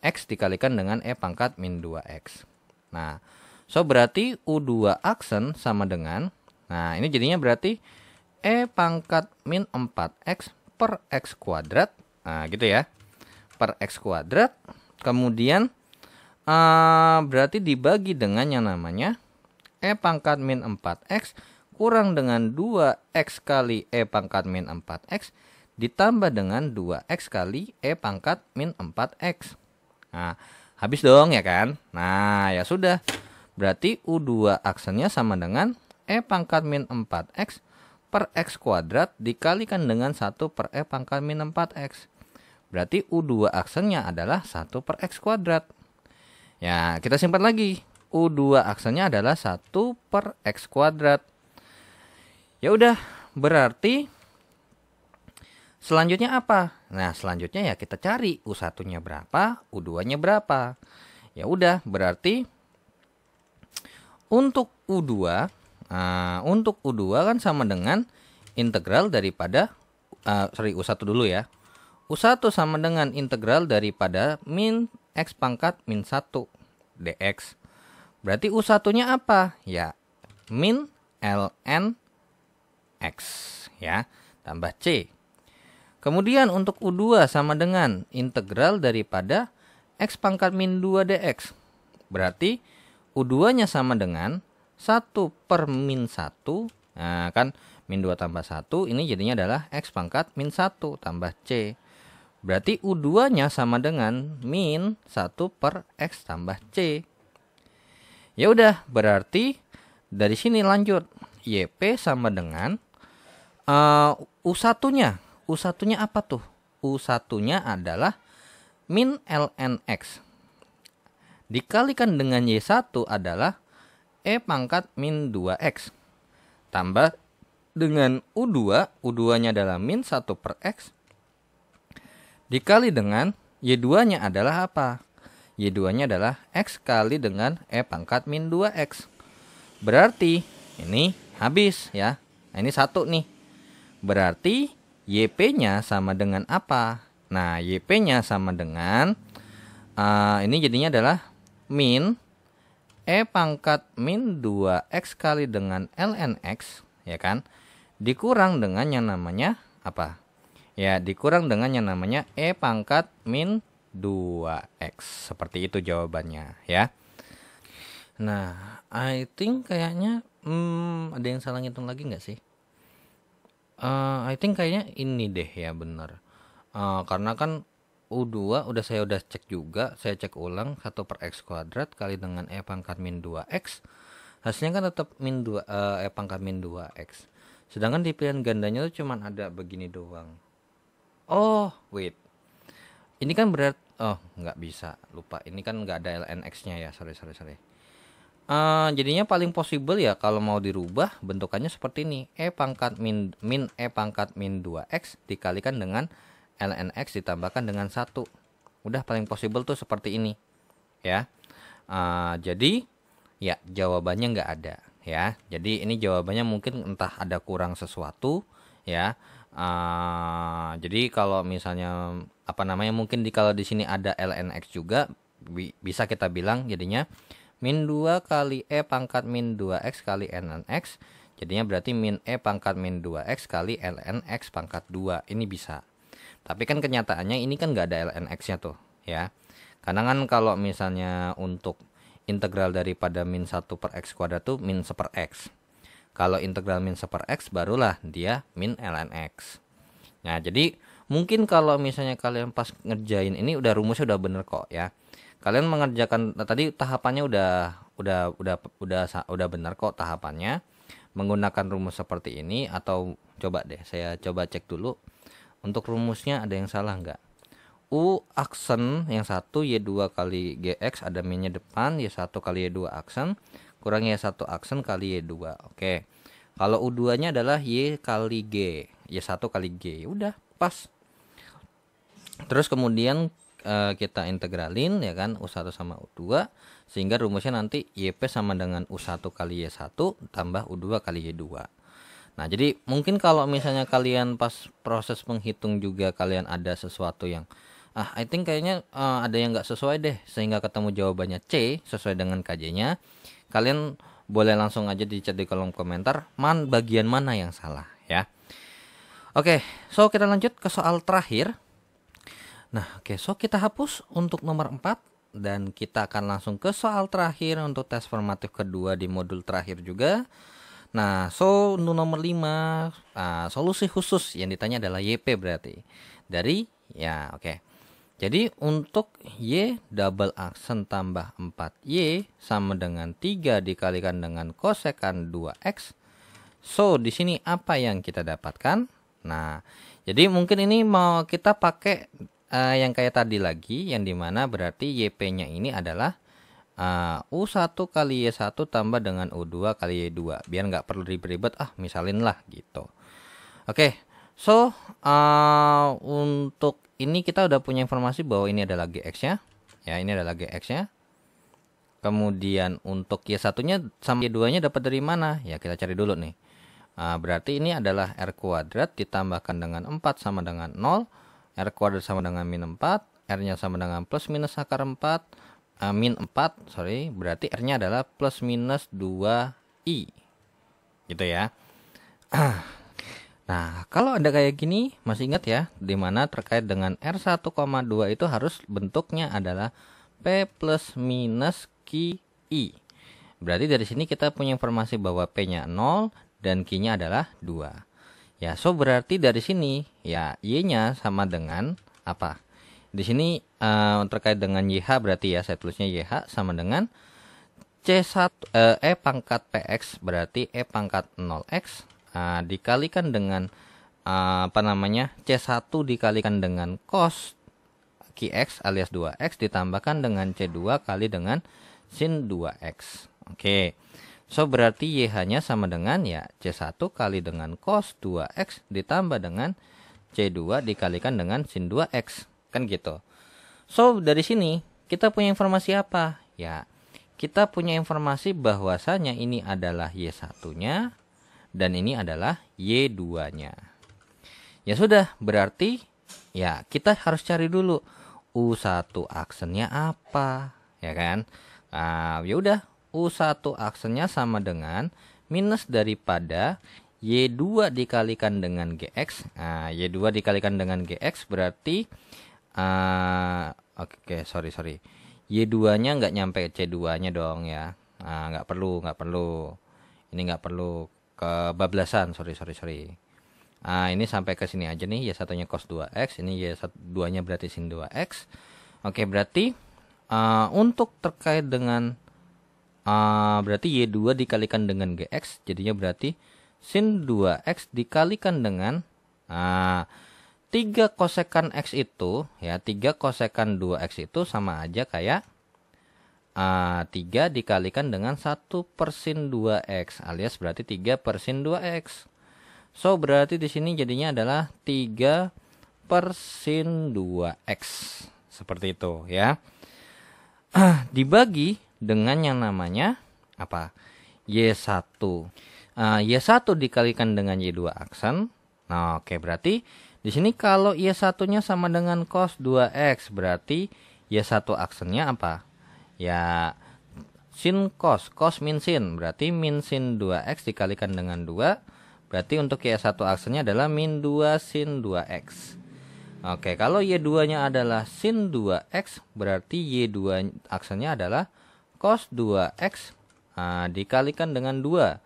X dikalikan dengan E pangkat min 2X. Nah, so berarti U2 aksen sama dengan, nah ini jadinya berarti E pangkat min 4X per X kuadrat. Nah gitu ya, per X kuadrat. Kemudian berarti dibagi dengan yang namanya E pangkat min 4X kurang dengan 2X kali E pangkat min 4X ditambah dengan 2X kali E pangkat min 4X. Nah, habis dong ya kan? Nah, ya sudah. Berarti U2 aksennya sama dengan E pangkat min 4X per X kuadrat dikalikan dengan 1 per E pangkat min 4X. Berarti U2 aksennya adalah 1 per X kuadrat. Ya, kita simpan lagi. U2 aksennya adalah 1 per X kuadrat. Ya udah, berarti selanjutnya apa? Nah, selanjutnya ya kita cari U1-nya berapa, U2-nya berapa. Ya udah, berarti untuk U2 kan sama dengan integral daripada U1 dulu ya. U1 sama dengan integral daripada min X pangkat min 1 dx. Berarti U1-nya apa? Ya, min ln X ya, tambah C. Kemudian untuk U2 sama dengan integral daripada X pangkat min 2 dx. Berarti U2-nya sama dengan 1 per min 1. Nah kan min 2 tambah 1 ini jadinya adalah X pangkat min 1 tambah C. Berarti U2-nya sama dengan min 1 per X tambah C. Ya udah, berarti dari sini lanjut. YP sama dengan U1-nya. U1-nya apa tuh? U1-nya adalah min ln X. Dikalikan dengan Y1 adalah E pangkat min 2X. Tambah dengan U2. U2-nya adalah min 1 per X. Dikali dengan Y2-nya adalah apa? Y2-nya adalah X kali dengan E pangkat min 2X. Berarti ini habis ya. Nah, ini 1 nih. Berarti YP-nya sama dengan apa? Nah, YP-nya sama dengan ini jadinya adalah min E pangkat min 2X kali dengan ln X, ya kan? Dikurang dengan yang namanya apa? Ya, dikurang dengan yang namanya E pangkat min 2X. Seperti itu jawabannya ya. Nah, I think kayaknya ada yang salah ngitung lagi nggak sih? I think kayaknya ini deh ya benar. Karena kan U2 saya udah cek juga, saya cek ulang 1 per X kuadrat kali dengan E pangkat min 2X. Hasilnya kan tetap min 2, E pangkat min 2X. Sedangkan di pilihan gandanya tuh cuman ada begini doang. Oh, wait. Ini kan berat, nggak bisa, lupa. Ini kan nggak ada ln X-nya ya, sorry. Jadinya paling possible ya kalau mau dirubah bentukannya seperti ini. E pangkat min E pangkat min 2X dikalikan dengan ln X ditambahkan dengan 1. Udah paling possible tuh seperti ini. Ya. Jadi ya jawabannya nggak ada ya. Jadi ini jawabannya mungkin entah ada kurang sesuatu ya. Jadi kalau misalnya mungkin kalau di sini ada ln X juga bisa kita bilang jadinya min 2 kali E pangkat min 2X kali ln X. Jadinya berarti min E pangkat min 2X kali ln X pangkat 2. Ini bisa. Tapi kan kenyataannya ini kan nggak ada ln X-nya tuh ya. Karena kan kalau misalnya untuk integral daripada min 1 per X kuadrat tuh min 1 per X. Kalau integral min 1 per X barulah dia min ln X. Nah jadi mungkin kalau misalnya kalian pas ngerjain ini rumusnya udah bener kok ya. Kalian mengerjakan tadi tahapannya udah benar kok tahapannya. Menggunakan rumus seperti ini atau coba deh saya coba cek dulu. Untuk rumusnya ada yang salah nggak? U aksen yang 1 Y2 kali GX ada minnya depan, Y1 kali Y2 aksen kurang Y1 aksen kali Y2. Oke. Kalau U2-nya adalah Y kali G, Y1 kali G. Udah, pas. Terus kemudian kita integralin ya kan U1 sama U2 sehingga rumusnya nanti YP sama dengan U1 kali Y1 tambah U2 kali Y2. Nah, jadi mungkin kalau misalnya kalian pas proses menghitung juga kalian ada sesuatu yang I think kayaknya ada yang nggak sesuai deh sehingga ketemu jawabannya C sesuai dengan KJ-nya. Kalian boleh langsung aja di chat di kolom komentar bagian mana yang salah ya. Oke, so kita lanjut ke soal terakhir. Nah, so kita hapus untuk nomor 4 dan kita akan langsung ke soal terakhir untuk tes formatif kedua di modul terakhir juga. Nah, so untuk nomor 5 solusi khusus yang ditanya adalah YP berarti. Dari ya oke. Jadi untuk Y double aksen tambah 4Y sama dengan 3 dikalikan dengan kosekan 2X. So, di sini apa yang kita dapatkan? Nah, jadi mungkin ini mau kita pakai yang kayak tadi lagi, yang dimana berarti YP-nya ini adalah U1 kali Y1 tambah dengan U2 kali Y2. Biar nggak perlu ribet-ribet, misalin lah gitu. Oke, so untuk ini kita udah punya informasi bahwa ini adalah GX-nya. Ya, ini adalah GX-nya. Kemudian untuk Y1-nya sama Y2-nya dapat dari mana? Ya, kita cari dulu nih. Berarti ini adalah R kuadrat ditambahkan dengan 4 sama dengan 0. R kuadrat sama dengan min 4. R-nya sama dengan plus minus akar 4, min 4, sorry, berarti R-nya adalah plus minus 2I. Gitu ya. Nah, kalau ada kayak gini, masih ingat ya, dimana terkait dengan R1,2 itu harus bentuknya adalah P plus minus QI. Berarti dari sini kita punya informasi bahwa P-nya 0 dan Q-nya adalah 2. Ya, so berarti dari sini ya Y-nya sama dengan apa? Di sini terkait dengan YH berarti ya saya tulisnya YH sama dengan C1 E pangkat PX berarti E pangkat 0X dikalikan dengan apa namanya? C1 dikalikan dengan cos QX alias 2X ditambahkan dengan C2 kali dengan sin 2X. Oke. So berarti YH-nya sama dengan ya C1 kali dengan cos 2X ditambah dengan C2 dikalikan dengan sin 2X. Kan gitu. So dari sini kita punya informasi apa? Ya, kita punya informasi bahwasanya ini adalah Y1-nya dan ini adalah Y2-nya. Ya sudah, berarti ya kita harus cari dulu U1 aksennya apa, ya kan? Ya udah. U1 aksennya sama dengan minus daripada Y2 dikalikan dengan GX. Nah, Y2 dikalikan dengan GX berarti oke, sorry. Y2-nya nggak nyampe C2-nya dong ya. Nggak perlu. Ini nggak perlu kebablasan, sorry. Ini sampai ke sini aja nih, Y1-nya cos 2X, ini Y2-nya berarti sin 2X. Oke, berarti untuk terkait dengan berarti Y2 dikalikan dengan GX jadinya berarti sin 2X dikalikan dengan 3 kosekan X itu ya 3 kosekan 2X itu sama aja kayak 3 dikalikan dengan 1 per sin 2X alias berarti 3 per sin 2X. So berarti di sini jadinya adalah 3 per sin 2X seperti itu ya. Dibagi dengan yang namanya apa? Y1. Y1 dikalikan dengan Y2 aksen. Nah, oke, berarti di sini kalau Y1-nya sama dengan cos 2X, berarti Y1 aksennya apa? Ya sin cos min sin, berarti min sin 2X dikalikan dengan 2. Berarti untuk Y1 aksennya adalah min 2 sin 2X. Oke, kalau Y2-nya adalah sin 2X, berarti Y2 aksennya adalah cos 2X dikalikan dengan 2.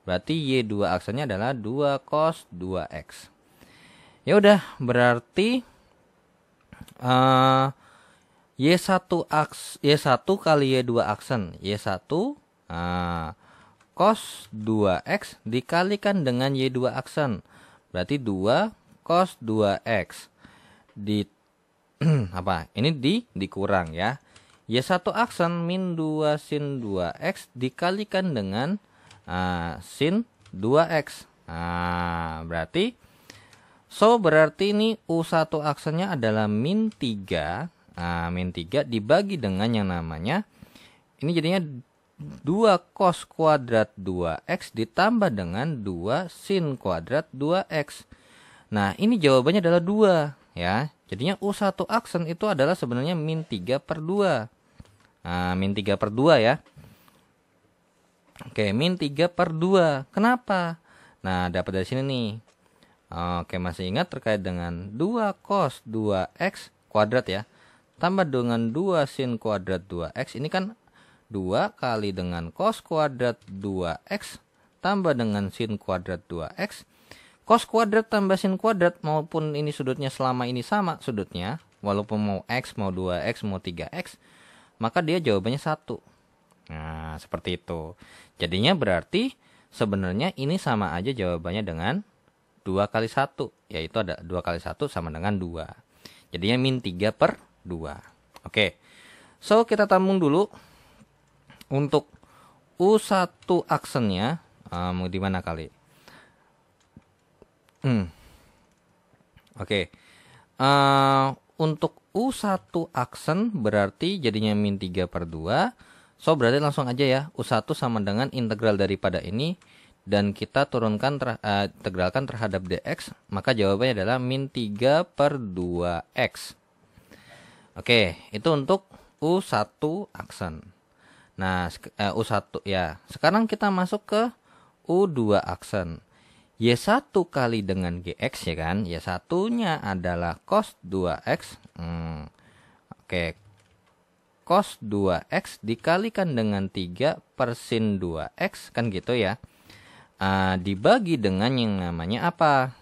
Berarti Y2 aksennya adalah 2 cos 2X. Ya udah, berarti Y1 kali Y2 aksen. Y1 cos 2X dikalikan dengan Y2 aksen. Berarti 2 cos 2X. Ini dikurang ya. Y1 aksen min 2 sin 2X dikalikan dengan sin 2X. Berarti ini U1 aksennya adalah min 3. Min 3 dibagi dengan yang namanya ini jadinya 2 cos kuadrat 2X ditambah dengan 2 sin kuadrat 2X. Nah, ini jawabannya adalah 2 ya. Jadinya U1 aksen itu adalah sebenarnya min 3 per 2. Min 3 per 2 ya. Oke, min 3 per 2. Kenapa? Nah, dapat dari sini nih. Oke, masih ingat terkait dengan 2 cos 2X kuadrat ya. Tambah dengan 2 sin kuadrat 2X. Ini kan 2 kali dengan cos kuadrat 2X tambah dengan sin kuadrat 2X. Cos kuadrat tambah sin kuadrat maupun ini sudutnya selama ini sama sudutnya. Walaupun mau X, mau 2X, mau 3X. Maka dia jawabannya 1. Nah, seperti itu. Jadinya berarti sebenarnya ini sama aja jawabannya dengan 2 kali 1. Yaitu ada 2 kali 1 sama dengan 2. Jadinya min 3 per 2. Oke. So, kita tambung dulu. Untuk U1 aksennya. Mau di mana kali? Oke. Untuk U1 aksen berarti jadinya min 3 per 2. So berarti langsung aja ya. U1 sama dengan integral daripada ini. Dan kita turunkan integralkan terhadap dx. Maka jawabannya adalah min 3 per 2x. Oke, itu untuk U1 aksen. Nah, U1 ya. Sekarang kita masuk ke U2 aksen. Y1 kali dengan GX ya kan. Y1-nya adalah cos 2X. Oke. Cos 2X dikalikan dengan 3 per sin 2X. Kan gitu ya. Dibagi dengan yang namanya apa?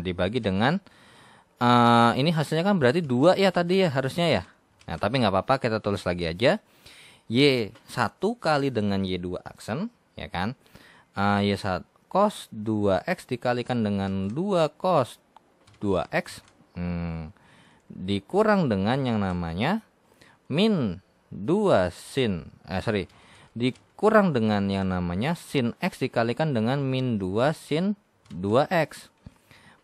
Dibagi dengan ini hasilnya kan berarti 2 ya tadi ya harusnya ya. Nah, tapi nggak apa-apa, kita tulis lagi aja. Y1 kali dengan Y2 aksen, ya kan? Y1 cos 2X dikalikan dengan 2 cos 2X. Dikurang dengan yang namanya min 2 sin. Dikurang dengan yang namanya sin X dikalikan dengan min 2 sin 2X.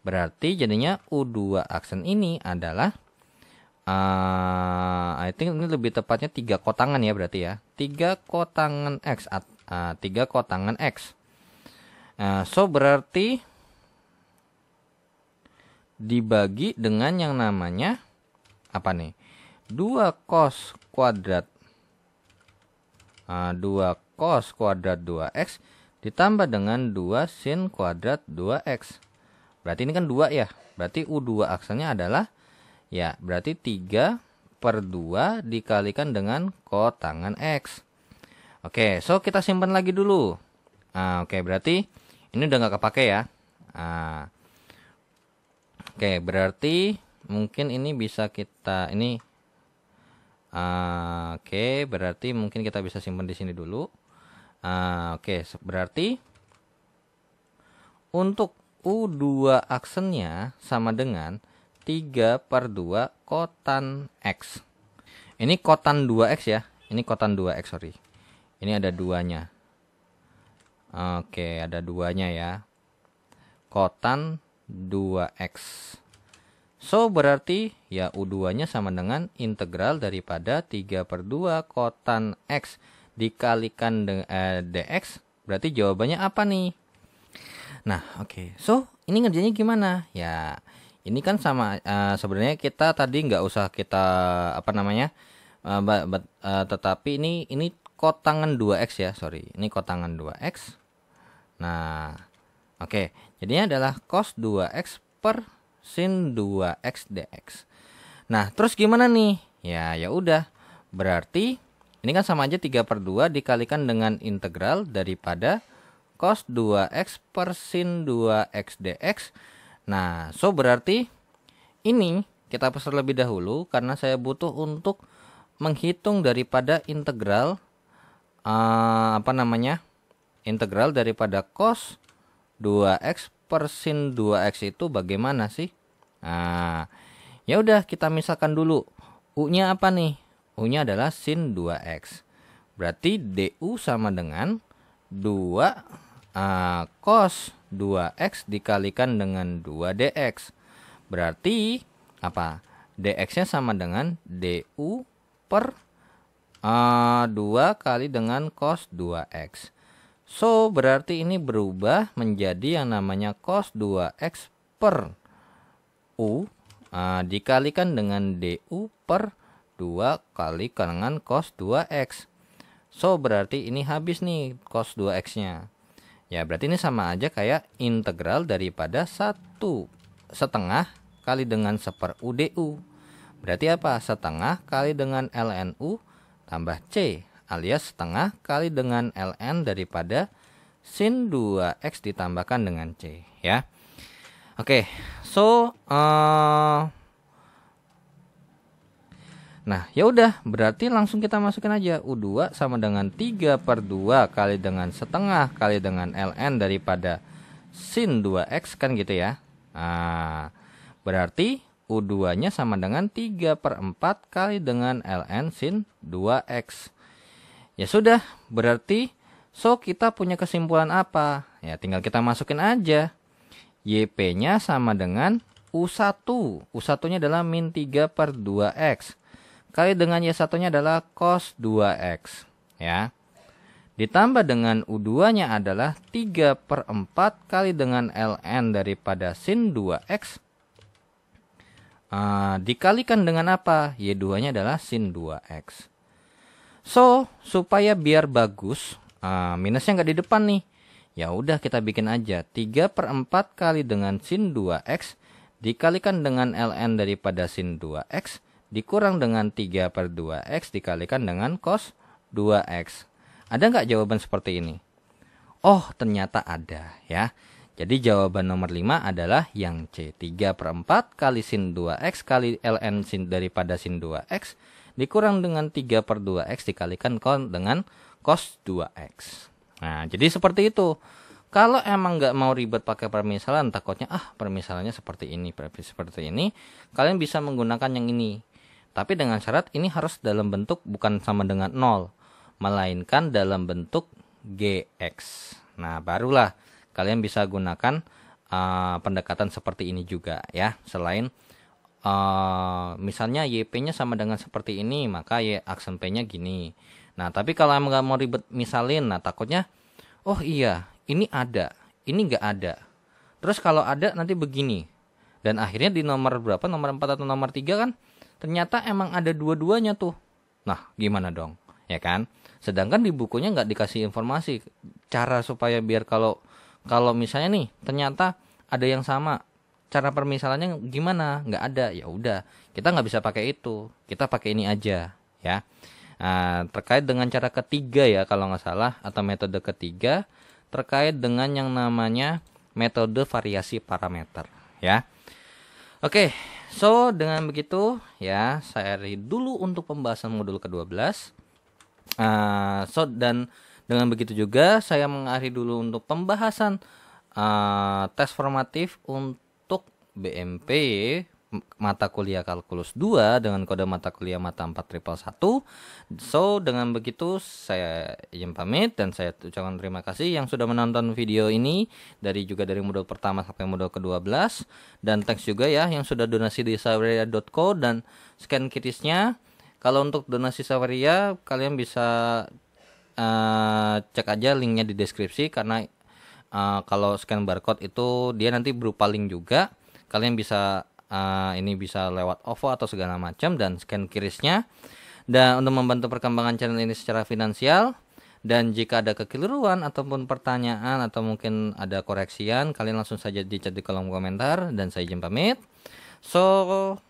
Berarti jadinya U2 aksen ini adalah I think ini lebih tepatnya 3 kotangan ya berarti ya. 3 kotangan X. 3 kotangan X. So berarti dibagi dengan yang namanya apa nih? 2 cos kuadrat 2 cos kuadrat 2X ditambah dengan 2 sin kuadrat 2X. Berarti ini kan 2 ya. Berarti U2 aksennya adalah ya berarti 3 per 2 dikalikan dengan kotangan X. Oke, so kita simpan lagi dulu. Oke, berarti ini udah nggak kepake ya. Oke, berarti mungkin ini bisa kita ini. Oke, berarti mungkin kita bisa simpan di sini dulu. Oke, berarti untuk U2 aksennya sama dengan 3 per 2 kotan X. Ini kotan 2X ya. Ini kotan 2X, sorry. Ini ada 2-nya. Oke, ada 2-nya ya. Kotan 2X. So, berarti ya U2-nya sama dengan integral daripada 3 per 2 kotan X dikalikan dx. Berarti jawabannya apa nih? Nah, oke. So, ini ngerjainnya gimana? Ya, ini kan sama sebenarnya kita tadi nggak usah kita apa namanya? Tetapi ini kotangan 2X ya, sorry. Ini kotangan 2X. Nah, oke. Jadinya adalah cos 2X per sin 2X dx. Nah, terus gimana nih? Ya udah. Berarti ini kan sama aja 3 per 2 dikalikan dengan integral daripada cos 2X per sin 2X dx. Nah, so berarti ini kita hapus terlebih dahulu karena saya butuh untuk menghitung daripada integral integral daripada cos 2X per sin 2X itu bagaimana sih? Nah, ya udah kita misalkan dulu. U-nya apa nih? U-nya adalah sin 2X. Berarti DU sama dengan 2 cos 2X dikalikan dengan 2 dx. Berarti apa? Dx-nya sama dengan DU per 2 kali dengan cos 2X. So, berarti ini berubah menjadi yang namanya cos 2X per U dikalikan dengan DU per 2 kali dengan cos 2X. So, berarti ini habis nih cos 2X-nya. Ya, berarti ini sama aja kayak integral daripada 1/2 kali dengan 1/U DU. Berarti apa? 1/2 kali dengan ln U tambah C, alias 1/2 kali dengan ln daripada sin 2X ditambahkan dengan C, ya. Oke, so nah, ya udah, berarti langsung kita masukin aja U2 sama dengan 3 per 2 kali dengan 1/2 kali dengan ln daripada sin 2X kan gitu ya. Nah, berarti U2-nya sama dengan 3 per 4 kali dengan ln sin 2X. Ya sudah, berarti so kita punya kesimpulan apa? Ya tinggal kita masukin aja. YP-nya sama dengan U1. U1-nya adalah min 3 per 2X. Kali dengan Y1-nya adalah cos 2X. Ya. Ditambah dengan U2-nya adalah 3 per 4 kali dengan ln daripada sin 2X. dikalikan dengan apa? Y2-nya adalah sin 2X. So, supaya biar bagus, minusnya nggak di depan nih. Ya udah kita bikin aja 3/4 kali dengan sin 2X dikalikan dengan ln daripada sin 2X dikurang dengan 3/2X dikalikan dengan cos 2X. Ada nggak jawaban seperti ini? Oh, ternyata ada ya. Jadi jawaban nomor 5 adalah yang C. 3/4 kali sin 2X kali ln sin daripada sin 2X dikurang dengan 3/2X dikalikan dengan cos 2X. Nah, jadi seperti itu. Kalau emang nggak mau ribet pakai permisalan, takutnya permisalannya seperti ini, kalian bisa menggunakan yang ini. Tapi dengan syarat ini harus dalam bentuk bukan sama dengan 0, melainkan dalam bentuk GX. Nah, barulah kalian bisa gunakan pendekatan seperti ini juga ya. Selain misalnya YP-nya sama dengan seperti ini, maka Y aksen P-nya gini. Nah, tapi kalau emang nggak mau ribet misalin, nah takutnya, oh iya, ini ada, ini nggak ada. Terus kalau ada nanti begini. Dan akhirnya di nomor berapa, nomor 4 atau nomor 3 kan, ternyata emang ada dua-duanya tuh. Nah, gimana dong? Ya kan? Sedangkan di bukunya nggak dikasih informasi cara supaya biar kalau misalnya nih ternyata ada yang sama, cara permisalannya gimana? Nggak ada. Ya udah, kita nggak bisa pakai itu. Kita pakai ini aja, ya. Nah, terkait dengan cara ketiga ya kalau nggak salah, atau metode ketiga terkait dengan yang namanya metode variasi parameter, ya. Oke, so dengan begitu ya saya akhiri dulu untuk pembahasan modul ke-12. Dan dengan begitu juga saya mengakhiri dulu untuk pembahasan tes formatif untuk BMP mata kuliah kalkulus 2 dengan kode mata kuliah mata 4111. So, dengan begitu saya izin pamit dan saya ucapkan terima kasih yang sudah menonton video ini dari modul pertama sampai modul ke-12, dan thanks juga ya yang sudah donasi di saweria.co dan scan kirisnya. Kalau untuk donasi Saweria kalian bisa cek aja linknya di deskripsi, karena kalau scan barcode itu dia nanti berupa link juga. Kalian bisa ini bisa lewat OVO atau segala macam, dan scan kirisnya. Dan untuk membantu perkembangan channel ini secara finansial, dan jika ada kekeliruan ataupun pertanyaan atau mungkin ada koreksian, kalian langsung saja di chat di kolom komentar, dan saya izin pamit. So,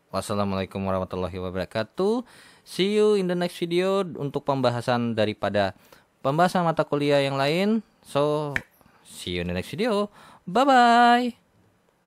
wassalamualaikum warahmatullahi wabarakatuh. See you in the next video untuk pembahasan daripada pembahasan mata kuliah yang lain. So, see you in the next video. Bye-bye.